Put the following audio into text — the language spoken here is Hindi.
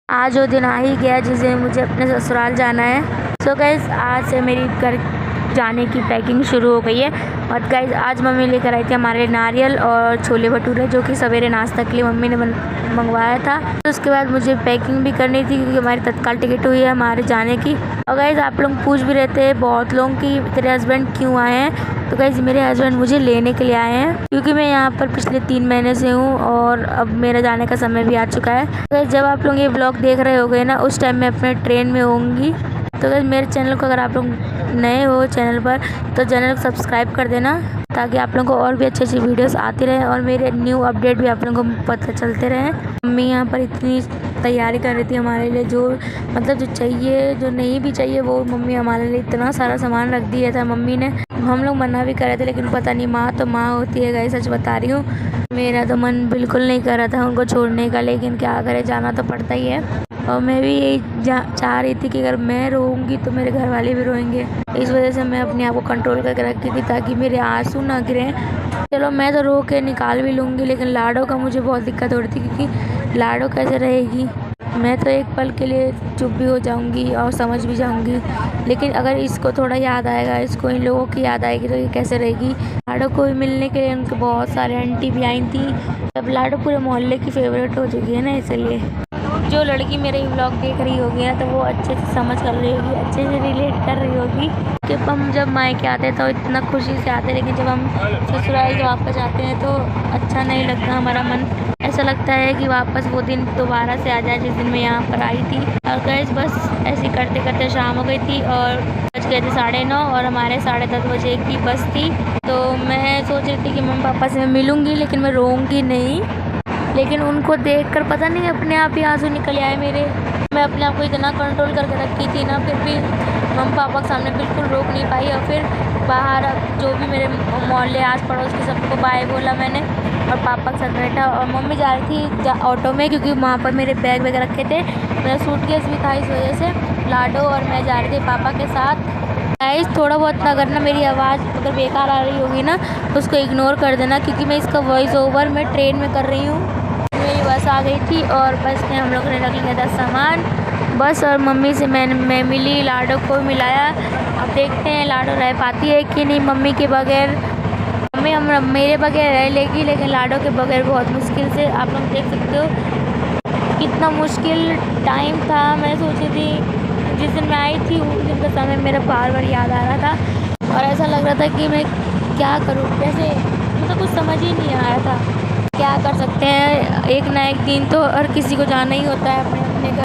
आज वो दिन आ ही गया जिस दिन मुझे अपने ससुराल जाना है। सो गाइस आज से मेरी घर जाने की पैकिंग शुरू हो गई है। और गाइस आज मम्मी लेकर आई थी हमारे लिए नारियल और छोले भटूरे, जो कि सवेरे नाश्ता के लिए मम्मी ने मंगवाया था। तो उसके बाद मुझे पैकिंग भी करनी थी क्योंकि हमारी तत्काल टिकट हुई है हमारे जाने की। और गाइस आप लोग पूछ भी रहते हैं बहुत लोग कि तेरे हस्बैंड क्यों आए हैं। तो गाइस मेरे हस्बैंड मुझे लेने के लिए आए हैं क्योंकि मैं यहाँ पर पिछले 3 महीने से हूँ और अब मेरा जाने का समय भी आ चुका है। तो गाइस जब आप लोग ये व्लॉग देख रहे होंगे ना, उस टाइम मैं अपने ट्रेन में होंगी। तो गाइस मेरे चैनल को अगर आप लोग नए हो चैनल पर तो चैनल को सब्सक्राइब कर देना ताकि आप लोगों को और भी अच्छी अच्छी वीडियोस आती रहे और मेरे न्यू अपडेट भी आप लोगों को पता चलते रहे। मम्मी यहाँ पर इतनी तैयारी कर रही थी हमारे लिए, जो मतलब जो चाहिए जो नहीं भी चाहिए वो मम्मी हमारे लिए इतना सारा सामान रख दिया था मम्मी ने। हम लोग मना भी कर रहे थे लेकिन पता नहीं, माँ तो माँ होती है गाइस, सच बता रही हूँ। मेरा तो मन बिल्कुल नहीं कर रहा था उनको छोड़ने का, लेकिन क्या करे, जाना तो पड़ता ही है। और मैं भी यही चाह रही थी कि अगर मैं रोऊंगी तो मेरे घर वाले भी रोएंगे। इस वजह से मैं अपने आप को कंट्रोल करके रखी थी ताकि मेरे आंसू ना गिरें। चलो मैं तो रो के निकाल भी लूँगी, लेकिन लाडो का मुझे बहुत दिक्कत हो रही थी क्योंकि लाडो कैसे रहेगी। मैं तो एक पल के लिए चुप भी हो जाऊंगी और समझ भी जाऊंगी, लेकिन अगर इसको थोड़ा याद आएगा, इसको इन लोगों की याद आएगी तो ये कैसे रहेगी। लाडो को भी मिलने के लिए उनके बहुत सारे आंटी भी आई थी। अब लाडो पूरे मोहल्ले की फेवरेट हो चुकी है ना, इसलिए जो लड़की मेरे व्लॉग देख रही होगी ना तो वो अच्छे से समझ कर रही होगी, अच्छे से रिलेट कर रही होगी कि हम जब मायके आते हैं तो इतना खुशी से आते हैं, लेकिन जब हम ससुराल के वापस आते हैं तो अच्छा नहीं लगता हमारा मन। ऐसा लगता है कि वापस वो दिन दोबारा से आ जाए जिस दिन मैं यहाँ पर आई थी। और गाइस बस ऐसे करते करते शाम हो गई थी और बज गए थे 9:30 और हमारे 10:30 बजे की बस थी। तो मैं सोच रही थी कि मम्मी पापा से मैं मिलूँगी लेकिन मैं रोऊँगी नहीं, लेकिन उनको देखकर पता नहीं अपने आप ही आंसू निकल आए मेरे। मैं अपने आप को इतना कंट्रोल करके रखी थी ना, फिर भी मम्मी पापा के सामने बिल्कुल रोक नहीं पाई। और फिर बाहर जो भी मेरे मोहल्ले आस पड़ोस के सबको बाय बोला मैंने और पापा के साथ बैठा। और मम्मी जा रही थी ऑटो में क्योंकि वहाँ पर मेरे बैग वगैरह रखे थे, मेरा सूटकेस भी था, इस वजह से लाडो और मैं जा रही थी पापा के साथ। गाइस थोड़ा बहुत अगर ना मेरी आवाज़ अगर बेकार आ रही होगी ना तो उसको इग्नोर कर देना क्योंकि मैं इसका वॉइस ओवर मैं ट्रेन में कर रही हूँ। मेरी बस आ गई थी और बस में हम लोग ने रख लिया था सामान बस। और मम्मी से मैं मिली, लाडो को मिलाया। अब देखते हैं लाडो रह पाती है कि नहीं मम्मी के बगैर। मम्मी हम मेरे बगैर रह लेगी लेकिन लाडो के बगैर बहुत मुश्किल से। आप लोग देख सकते हो कितना मुश्किल टाइम था। मैं सोची थी जिस दिन मैं आई थी उस दिन का समय मेरा बार बार याद आ रहा था और ऐसा लग रहा था कि मैं क्या करूँ, कैसे, मतलब कुछ समझ ही नहीं आ रहा था। क्या कर सकते हैं, एक ना एक दिन तो हर किसी को जाना ही होता है अपने